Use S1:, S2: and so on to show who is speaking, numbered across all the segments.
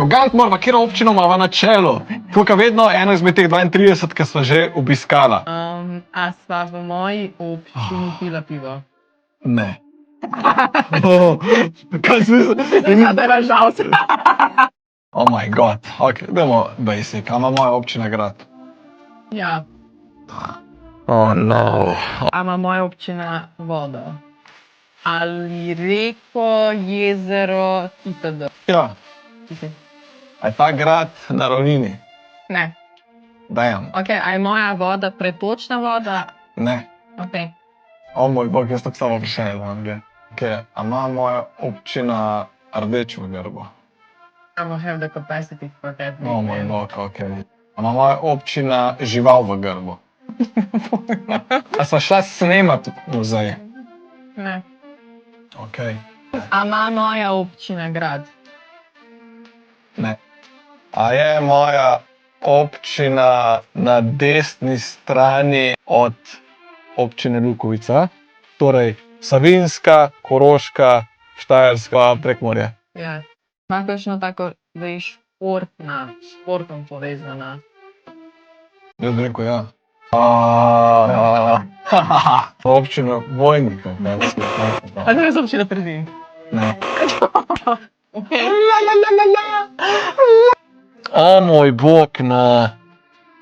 S1: Gant moramo, kjer občino imamo na čelu. Tukaj vedno eno izmed teh 32, ki smo že obiskala.
S2: A sva v moji občini pila pivo?
S1: Ne. Kaj si mislil?
S2: Da je žal se.
S1: Oh my god. Ok, dajmo basic. A ima moja občina grad?
S2: Ja.
S1: Oh no.
S2: A ima moja občina vodo? Ali reko, jezero, itd.
S1: Ja. A je ta grad na ravnini?
S2: Ne.
S1: Dajem.
S2: Ok, a je moja voda pretočna voda?
S1: Ne.
S2: Ok.
S1: O moj bog, jaz tako samo vprašanje znam gre. Ok, a ima moja občina rdeč v grbu?
S2: I will have the capacity for that.
S1: O moj bog, ok. A ima moja občina žival v grbu? A sva šla snemat v muzej?
S2: Ne.
S1: Ok.
S2: A ima moja občina grad?
S1: Ne. A je moja občina na desni strani od občine Lukovica? Torej Savinjska, Koroška, Štajerska, Prekmurje.
S2: Ja. Ima kakšno tako, da je športom povezana?
S1: Jaz bi rekel ja. Občina Vojnika.
S2: A to je občina Trzin?
S1: Ne.
S2: Ok.
S1: O moj bog, ne.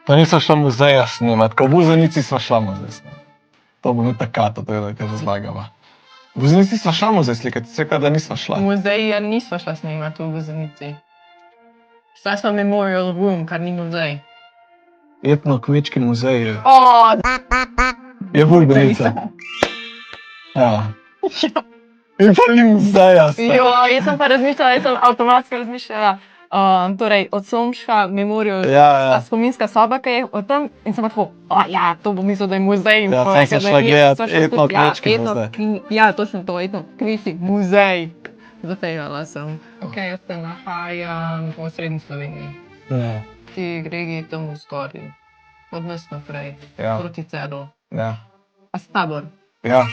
S1: Pa nisem šla muzeja snemat, ko v Buzenici sva šla muzej snemat. To bo mi takato, to je, da kaj razlagava. V Buzenici sva šla muzej slikati, si rekla, da nisva šla.
S2: Muzej nisva šla snemat v Buzenici. Šla sva v Memorial Room, kar ni muzej.
S1: Etno-kmečki muzej je.
S2: O,
S1: Je Vulbenica. Ja. In pa ni muzeja.
S2: jaz sem pa razmišljala, jaz sem avtomatsko razmišljala. Torej, od Somška, Memorial,
S1: Ja.
S2: spominska soba, ki je o tem, in sem pa tako, ja, to bo mislil, da je muzej.
S1: Ja,
S2: Pa
S1: sem
S2: rekla,
S1: se
S2: da
S1: šla
S2: je-
S1: gledat
S2: sva šla tudi-
S1: etno-kmečki
S2: ja,
S1: muzej.
S2: Ja, to sem to, etno-kmečki muzej. Zapejala sem. Ok, jaz se nahajam v srednji Sloveniji.
S1: Ne.
S2: Ti regiji tam v zgorju. Od nas naprej.
S1: Ja.
S2: Proti Cedu.
S1: Ja.
S2: A Stabor.
S1: Ja.